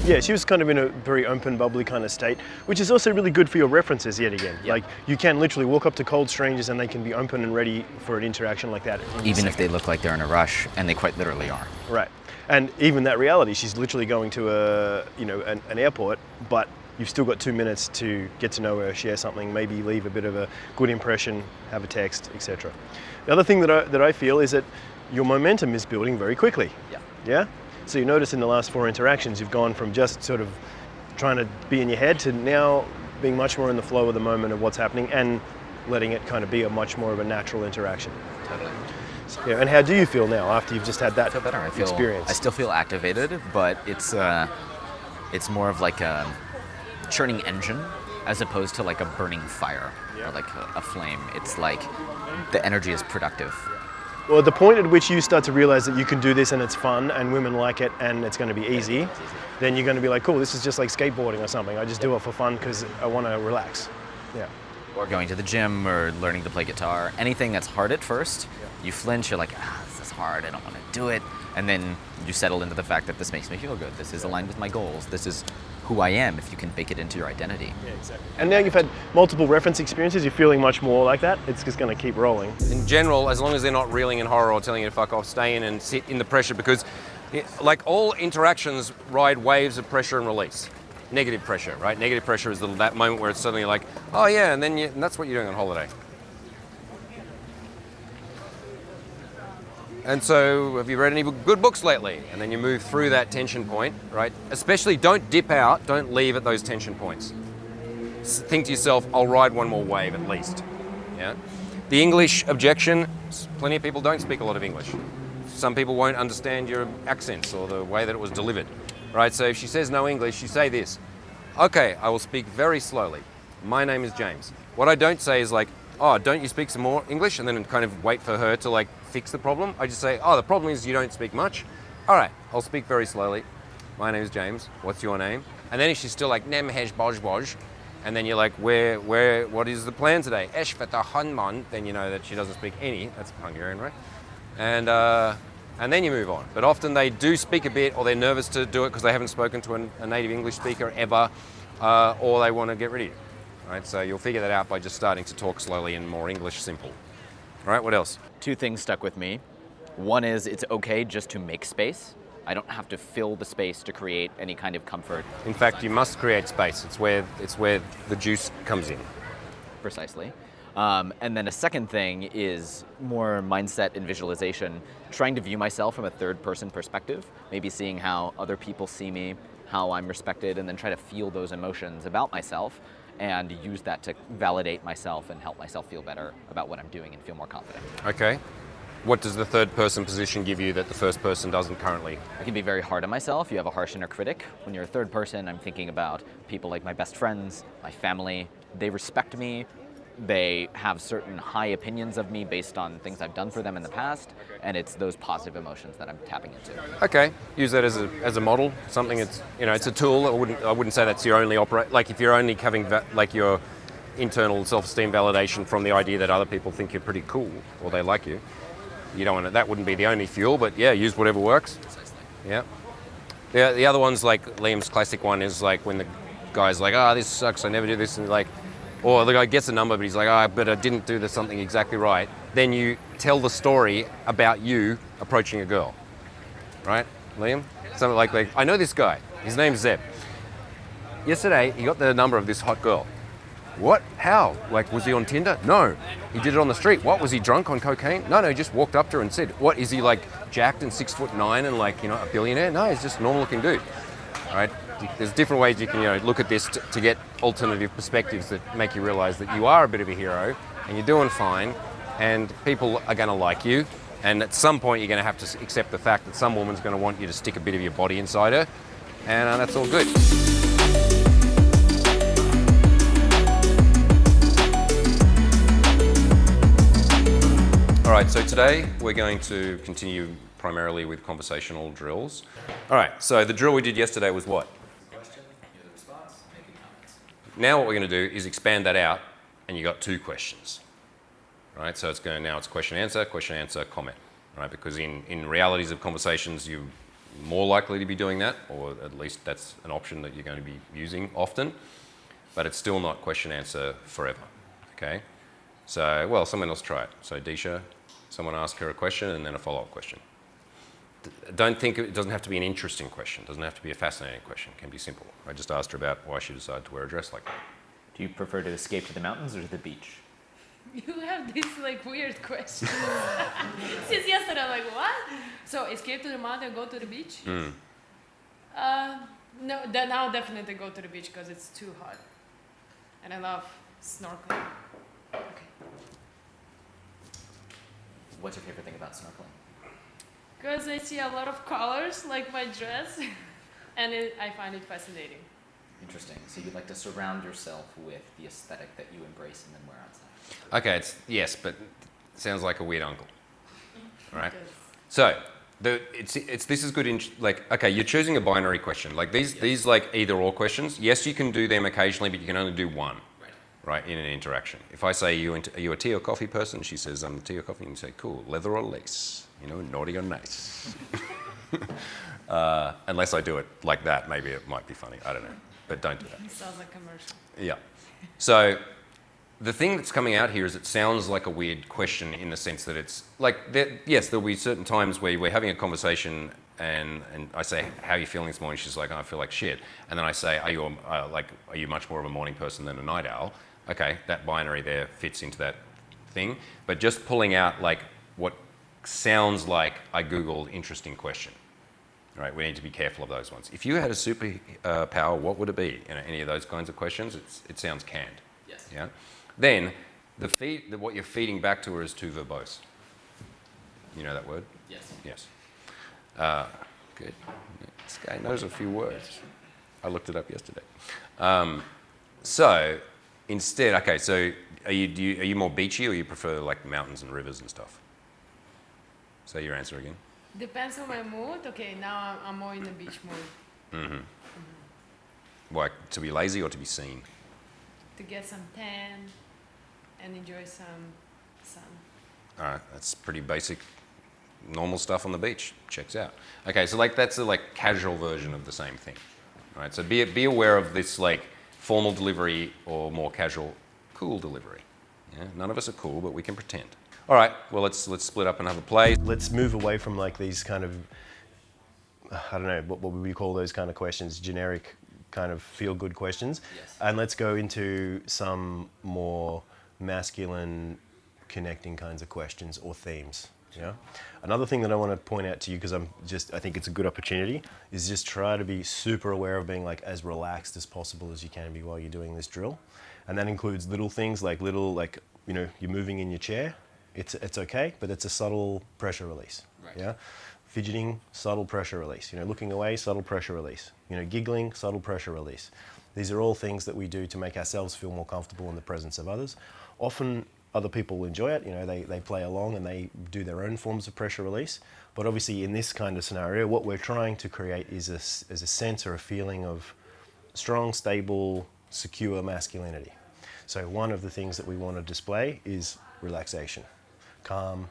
Yeah, she was kind of in a very open, bubbly kind of state, which is also really good for your references yet again. Yeah. Like, you can literally walk up to cold strangers and they can be open and ready for an interaction like that. in a Even if second. they look like they're in a rush, and they quite literally are. Right. And even that reality, she's literally going to an airport, but you've still got 2 minutes to get to know her, share something, maybe leave a bit of a good impression, have a text, etc. The other thing that I feel is that your momentum is building very quickly. Yeah. Yeah? So you notice in the last 4 interactions, you've gone from just sort of trying to be in your head to now being much more in the flow of the moment of what's happening and letting it kind of be a much more of a natural interaction. Totally. Yeah, and how do you feel now after you've just had that I feel better. I feel. experience? I still feel activated, but it's more of like a churning engine as opposed to like a burning fire or like a flame. It's like the energy is productive. Well, the point at which you start to realize that you can do this and it's fun and women like it and it's going to be easy, then you're going to be like, cool, this is just like skateboarding or something. I just do it for fun because I want to relax. Yeah. Or going to the gym or learning to play guitar. Anything that's hard at first, you flinch, you're like, this is hard, I don't want to do it. And then you settle into the fact that this makes me feel good. This is aligned with my goals. This is who I am if you can bake it into your identity. Yeah, exactly. And now you've had multiple reference experiences, you're feeling much more like that. It's just going to keep rolling. In general, as long as they're not reeling in horror or telling you to fuck off, stay in and sit in the pressure because like all interactions ride waves of pressure and release. Negative pressure, right? Negative pressure is that moment where it's suddenly like, oh yeah, and that's what you're doing on holiday. And so, have you read any good books lately? And then you move through that tension point, right? Especially don't dip out, don't leave at those tension points. think to yourself, I'll ride one more wave at least. Yeah. The English objection, plenty of people don't speak a lot of English. Some people won't understand your accents or the way that it was delivered, right? So if she says no English, you say this. Okay, I will speak very slowly. My name is James. What I don't say is like, oh, don't you speak some more English? And then kind of wait for her to like fix the problem. I just say, oh, the problem is you don't speak much. All right, I'll speak very slowly. My name is James. What's your name? And then if she's still like, Nem hej boj boj, and then you're like, what is the plan today? Esh vata hanman, then you know that she doesn't speak any. That's Hungarian, right? And then you move on. But often they do speak a bit, or they're nervous to do it because they haven't spoken to a native English speaker ever, or they want to get rid of you. Right? So you'll figure that out by just starting to talk slowly and more English simple. All right, what else? 2 things stuck with me. One is it's okay just to make space. I don't have to fill the space to create any kind of comfort. In fact, you must create space. It's where the juice comes in. Precisely. And then a second thing is more mindset and visualization, trying to view myself from a third-person perspective, maybe seeing how other people see me, how I'm respected, and then try to feel those emotions about myself and use that to validate myself and help myself feel better about what I'm doing and feel more confident. Okay. What does the third person position give you that the first person doesn't currently? I can be very hard on myself. You have a harsh inner critic. When you're a third person, I'm thinking about people like my best friends, my family. They respect me. They have certain high opinions of me based on things I've done for them in the past, and it's those positive emotions that I'm tapping into. Okay, use that as a model. Something it's it's a tool. I wouldn't say that's your only like if you're only having like your internal self-esteem validation from the idea that other people think you're pretty cool or they like you. You don't want to, that wouldn't be the only fuel, but yeah, use whatever works. Precisely. Yeah. The other one's like Liam's classic one is like when the guy's like, this sucks, I never do this, and like, or the guy gets a number, but he's like, but I didn't do something exactly right. Then you tell the story about you approaching a girl, right, Liam? Something like, I know this guy. His name's Zeb. Yesterday, he got the number of this hot girl. What? How? Like, was he on Tinder? No. He did it on the street. What? Was he drunk on cocaine? No, he just walked up to her and said, what, is he like jacked and 6'9" and like, a billionaire? No, he's just a normal looking dude. All right? There's different ways you can, look at this to get alternative perspectives that make you realize that you are a bit of a hero and you're doing fine and people are going to like you. And at some point, you're going to have to accept the fact that some woman's going to want you to stick a bit of your body inside her. And that's all good. All right, so today we're going to continue primarily with conversational drills. All right, so the drill we did yesterday was what? Question, hear the response, making comments. Now what we're going to do is expand that out, and you got 2 questions. All right, so it's question answer, comment. All right, because in realities of conversations, you're more likely to be doing that, or at least that's an option that you're going to be using often, but it's still not question answer forever. Okay, so well, someone else try it. So Disha. Someone ask her a question and then a follow-up question. Don't think it doesn't have to be an interesting question. It doesn't have to be a fascinating question. It can be simple. I just asked her about why she decided to wear a dress like that. Do you prefer to escape to the mountains or to the beach? You have these like weird questions. Since yesterday, I'm like, what? So escape to the mountain, go to the beach? No, now definitely go to the beach because it's too hot. And I love snorkeling. Okay. What's your favorite thing about snorkeling? Because I see a lot of colors, like my dress, and I find it fascinating. Interesting. So you like to surround yourself with the aesthetic that you embrace and then wear outside. Okay, yes, but it sounds like a weird uncle. All right. So this is good. Okay, you're choosing a binary question. Like these like either or questions. Yes, you can do them occasionally, but you can only do one. Right, in an interaction. If I say, are you a tea or coffee person? She says, I'm a tea or coffee. And you say, cool, leather or lace? Naughty or nice? Unless I do it like that, maybe it might be funny. I don't know. But don't do that. It sounds like commercial. Yeah. So the thing that's coming out here is it sounds like a weird question in the sense that it's like, yes, there'll be certain times where we're having a conversation and I say, how are you feeling this morning? She's like, I feel like shit. And then I say, are you much more of a morning person than a night owl? Okay, that binary there fits into that thing. But just pulling out like what sounds like I Googled interesting question. Right, we need to be careful of those ones. If you had a superpower, what would it be? Any of those kinds of questions, it sounds canned. Yes. Yeah. Then what you're feeding back to her is too verbose. You know that word? Yes. Yes. Good. This guy knows a few words. I looked it up yesterday. So instead, okay. So are you more beachy, or you prefer like mountains and rivers and stuff? Say your answer again. Depends on my mood. Okay, now I'm more in the beach mood. Like to be lazy or to be seen? To get some tan and enjoy some sun. All right, that's pretty basic, normal stuff on the beach. Checks out. Okay, so like that's a like casual version of the same thing. All right, so be aware of this like formal delivery or more casual, cool delivery. Yeah, none of us are cool, but we can pretend. All right, well let's split up and have a play. Let's move away from like these kind of, I don't know, what would we call those kind of questions, generic kind of feel-good questions. Yes. And let's go into some more masculine connecting kinds of questions or themes. Yeah. Another thing that I want to point out to you, because I think it's a good opportunity, is just try to be super aware of being like as relaxed as possible as you can be while you're doing this drill. And that includes little things like you're moving in your chair. It's okay, but it's a subtle pressure release. Right. Yeah. Fidgeting, subtle pressure release. Looking away, subtle pressure release. Giggling, subtle pressure release. These are all things that we do to make ourselves feel more comfortable in the presence of others. Often other people enjoy it. They play along and they do their own forms of pressure release. But obviously in this kind of scenario, what we're trying to create is a sense or a feeling of strong, stable, secure masculinity. So one of the things that we want to display is relaxation, calm.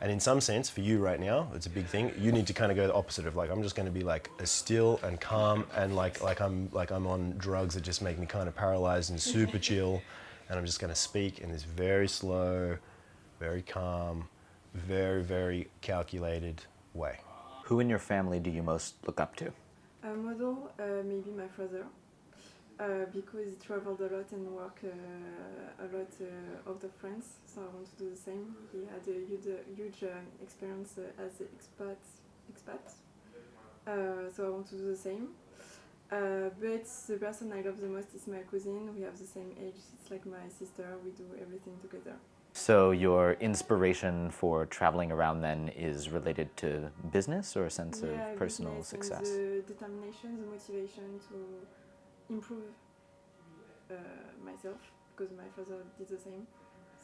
And in some sense, for you right now, it's a big thing. You need to kind of go the opposite of like, I'm just going to be like as still and calm and like I'm on drugs that just make me kind of paralyzed and super chill. And I'm just going to speak in this very slow, very calm, very, very calculated way. Who in your family do you most look up to? A model, maybe my father, because he traveled a lot and worked a lot out of France, so I want to do the same. He had a huge experience as an expat, so I want to do the same. But the person I love the most is my cousin. We have the same age. It's like my sister. We do everything together. So your inspiration for traveling around then is related to business or a sense of personal business success? and the determination, the motivation to improve myself, because my father did the same.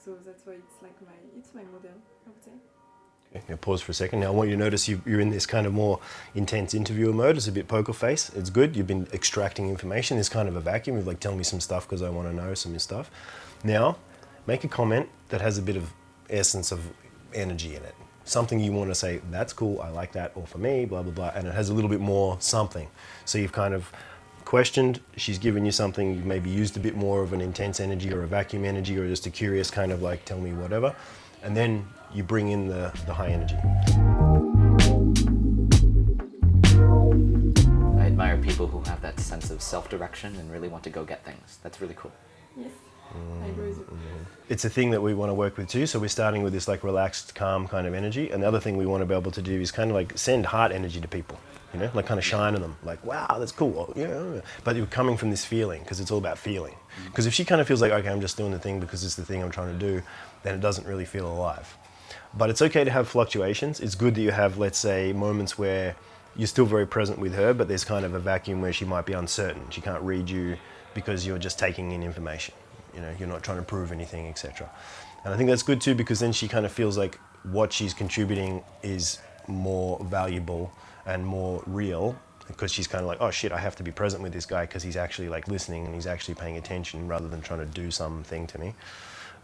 So that's why it's my model, I would say. Okay, now pause for a second. Now I want you to notice you're in this kind of more intense interviewer mode. It's a bit poker face. It's good. You've been extracting information. There's kind of a vacuum of like, tell me some stuff because I want to know some stuff. Now, make a comment that has a bit of essence of energy in it. Something you want to say, that's cool, I like that, or for me, blah, blah, blah, and it has a little bit more something. So you've kind of questioned, she's given you something, you've maybe used a bit more of an intense energy or a vacuum energy or just a curious kind of like, tell me whatever. And then you bring in the high energy. I admire people who have that sense of self-direction and really want to go get things. That's really cool. Yes, I agree with you. It's a thing that we want to work with too. So we're starting with this like relaxed, calm kind of energy. And the other thing we want to be able to do is kind of like send heart energy to people, like kind of shine on them. Like, wow, that's cool. Yeah. But you're coming from this feeling, because it's all about feeling. Because if she kind of feels like, okay, I'm just doing the thing because it's the thing I'm trying to do, then it doesn't really feel alive. But it's okay to have fluctuations. It's good that you have, let's say, moments where you're still very present with her, but there's kind of a vacuum where she might be uncertain. She can't read you because you're just taking in information. You're not trying to prove anything, etc. And I think that's good too, because then she kind of feels like what she's contributing is more valuable and more real, because she's kind of like, oh shit, I have to be present with this guy because he's actually like listening and he's actually paying attention rather than trying to do something to me.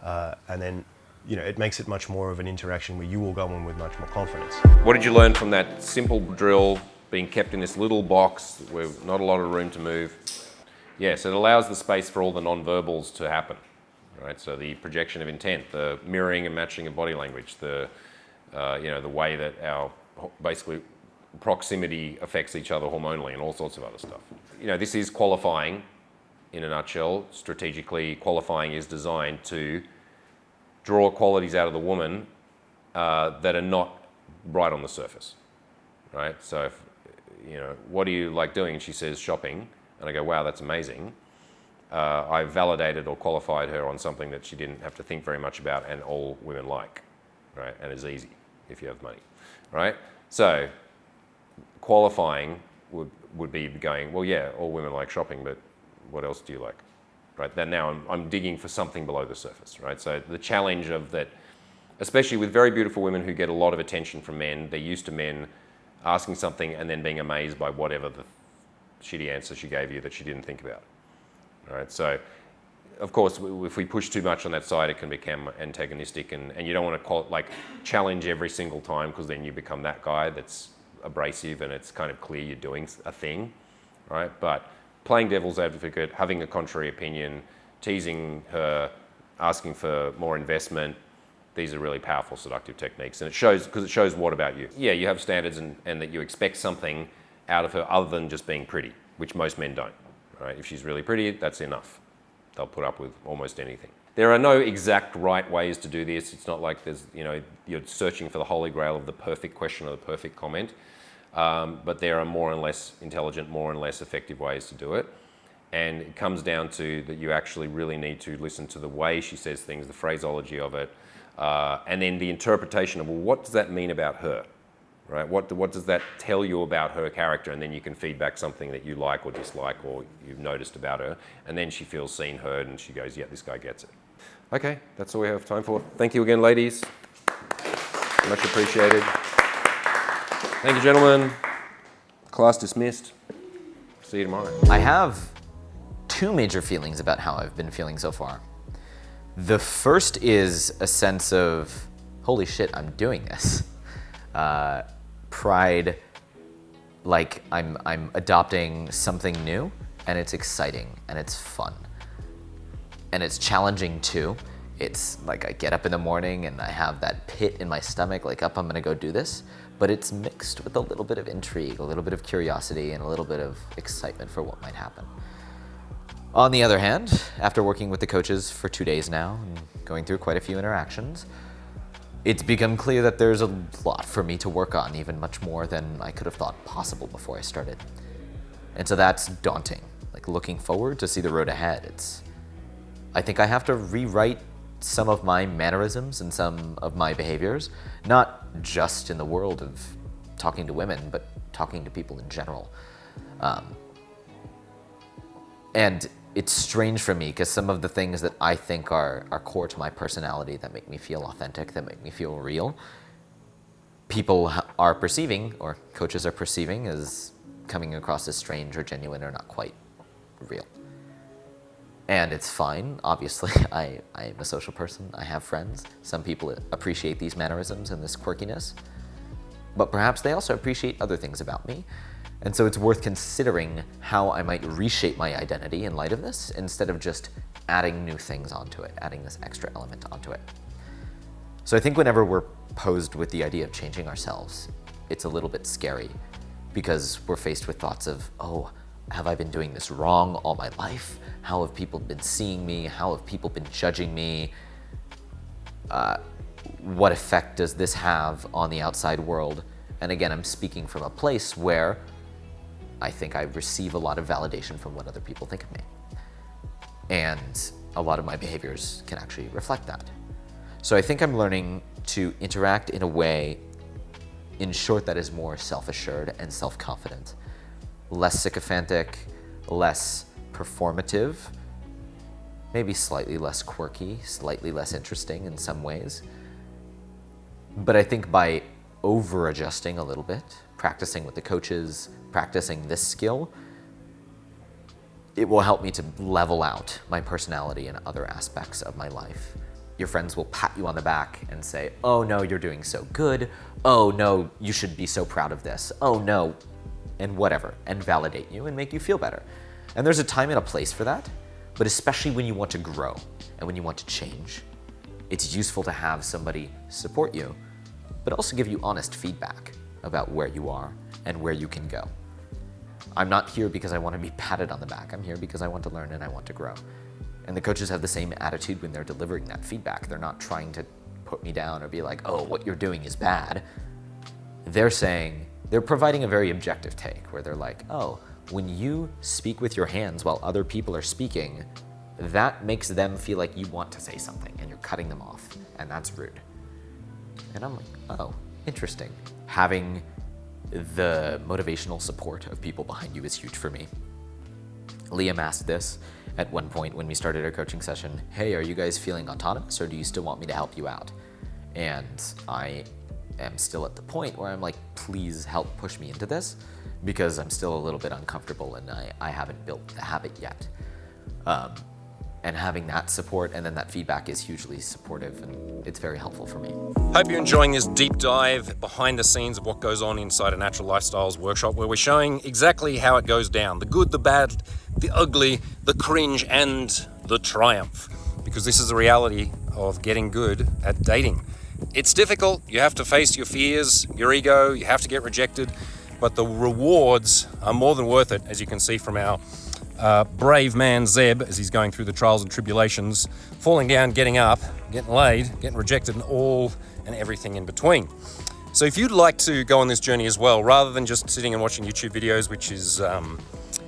And then, it makes it much more of an interaction where you will go in with much more confidence. What did you learn from that simple drill being kept in this little box with not a lot of room to move? Yes, it allows the space for all the non-verbals to happen, right? So the projection of intent, the mirroring and matching of body language, the way that our basically proximity affects each other hormonally and all sorts of other stuff. This is qualifying in a nutshell. Strategically, qualifying is designed to draw qualities out of the woman that are not right on the surface, right? So if, you know, what do you like doing? And she says shopping, and I go, wow, that's amazing. I validated or qualified her on something that she didn't have to think very much about, and all women like, right? And is easy if you have money, right? So qualifying would be going, well, yeah, all women like shopping, but what else do you like, right? Then now I'm digging for something below the surface, right? So the challenge of that, especially with very beautiful women who get a lot of attention from men, they're used to men asking something and then being amazed by whatever the shitty answer she gave you that she didn't think about. Right, so of course, if we push too much on that side, it can become antagonistic, and you don't want to challenge every single time, because then you become that guy that's abrasive and it's kind of clear you're doing a thing, right? But playing devil's advocate, having a contrary opinion, teasing her, asking for more investment, these are really powerful seductive techniques, and it shows, because it shows what about you. Yeah, you have standards and that you expect something out of her other than just being pretty, which most men don't. Right? If she's really pretty, that's enough. They'll put up with almost anything. There are no exact right ways to do this. It's not like there's, you know, you're searching for the holy grail of the perfect question or the perfect comment. But there are more and less intelligent, more and less effective ways to do it. And it comes down to that you actually really need to listen to the way she says things, the phraseology of it, and then the interpretation of, well, what does that mean about her? Right? What does that tell you about her character? And then you can feed back something that you like or dislike or you've noticed about her. And then she feels seen, heard, and she goes, yeah, this guy gets it. Okay, that's all we have time for. Thank you again, ladies. Much appreciated. Thank you, gentlemen. Class dismissed. See you tomorrow. I have two major feelings about how I've been feeling so far. The first is a sense of, holy shit, I'm doing this. Pride, like I'm adopting something new, and it's exciting and it's fun and it's challenging too. It's like I get up in the morning and I have that pit in my stomach, like, up, I'm gonna go do this, but it's mixed with a little bit of intrigue, a little bit of curiosity, and a little bit of excitement for what might happen. On the other hand, after working with the coaches for 2 days now and going through quite a few interactions, it's become clear that there's a lot for me to work on, even much more than I could have thought possible before I started. And so that's daunting, like looking forward to see the road ahead. I think I have to rewrite some of my mannerisms and some of my behaviors, not just in the world of talking to women, but talking to people in general. And it's strange for me because some of the things that I think are core to my personality, that make me feel authentic, that make me feel real, people are perceiving, or coaches are perceiving, as coming across as strange or genuine or not quite real. And it's fine, obviously. I am a social person, I have friends. Some people appreciate these mannerisms and this quirkiness, but perhaps they also appreciate other things about me. And so it's worth considering how I might reshape my identity in light of this, instead of just adding new things onto it, adding this extra element onto it. So I think whenever we're posed with the idea of changing ourselves, it's a little bit scary, because we're faced with thoughts of, oh, have I been doing this wrong all my life? How have people been seeing me? How have people been judging me? What effect does this have on the outside world? And again, I'm speaking from a place where I think I receive a lot of validation from what other people think of me. And a lot of my behaviors can actually reflect that. So I think I'm learning to interact in a way, in short, that is more self-assured and self-confident. Less sycophantic, less performative, maybe slightly less quirky, slightly less interesting in some ways. But I think by over-adjusting a little bit, practicing with the coaches, practicing this skill, it will help me to level out my personality in other aspects of my life. Your friends will pat you on the back and say, oh no, you're doing so good. Oh no, you should be so proud of this. Oh no, and whatever, and validate you and make you feel better. And there's a time and a place for that, but especially when you want to grow and when you want to change, it's useful to have somebody support you, but also give you honest feedback about where you are and where you can go. I'm not here because I want to be patted on the back. I'm here because I want to learn and I want to grow. And the coaches have the same attitude when they're delivering that feedback. They're not trying to put me down or be like, oh, what you're doing is bad. They're saying, they're providing a very objective take where they're like, oh, when you speak with your hands while other people are speaking, that makes them feel like you want to say something and you're cutting them off, and that's rude. And I'm like, oh, interesting. Having the motivational support of people behind you is huge for me. Liam asked this at one point when we started our coaching session, hey, are you guys feeling autonomous or do you still want me to help you out? And I am still at the point where I'm like, please help push me into this because I'm still a little bit uncomfortable and I haven't built the habit yet. And having that support and then that feedback is hugely supportive and it's very helpful for me. Hope you're enjoying this deep dive behind the scenes of what goes on inside a Natural Lifestyles workshop, where we're showing exactly how it goes down, the good, the bad, the ugly, the cringe, and the triumph. Because this is the reality of getting good at dating. It's difficult, you have to face your fears, your ego, you have to get rejected, but the rewards are more than worth it, as you can see from our brave man Zeb, as he's going through the trials and tribulations, falling down, getting up, getting laid, getting rejected, and all and everything in between. So if you'd like to go on this journey as well, rather than just sitting and watching YouTube videos, which is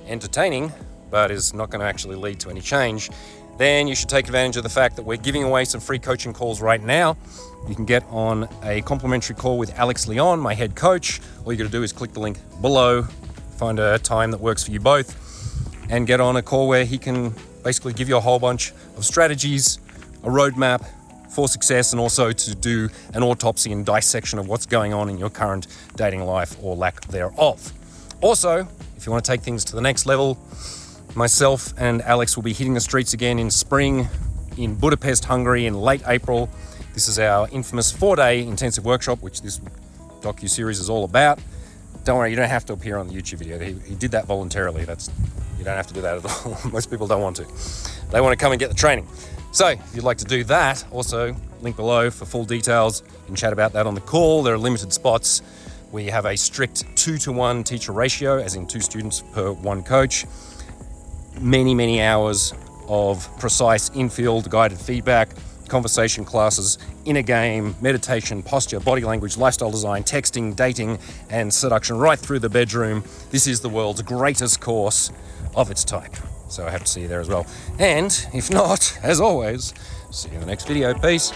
entertaining, but is not going to actually lead to any change, then you should take advantage of the fact that we're giving away some free coaching calls right now. You can get on a complimentary call with Alex Leon, my head coach. All you got to do is click the link below, find a time that works for you both, and get on a call where he can basically give you a whole bunch of strategies, a roadmap for success, and also to do an autopsy and dissection of what's going on in your current dating life or lack thereof. Also, if you want to take things to the next level, myself and Alex will be hitting the streets again in spring in Budapest, Hungary in late April. This is our infamous 4-day intensive workshop, which this docu-series is all about. Don't worry, you don't have to appear on the YouTube video. He did that voluntarily. You don't have to do that at all. Most people don't want to. They want to come and get the training. So if you'd like to do that, also link below for full details. You can chat about that on the call. There are limited spots. We have a strict 2-to-1 teacher ratio, as in 2 students per 1 coach. Many hours of precise in-field guided feedback, conversation classes, inner game, meditation, posture, body language, lifestyle design, texting, dating, and seduction right through the bedroom. This is the world's greatest course of its type. So I have to see you there as well. And if not, as always, see you in the next video. Peace.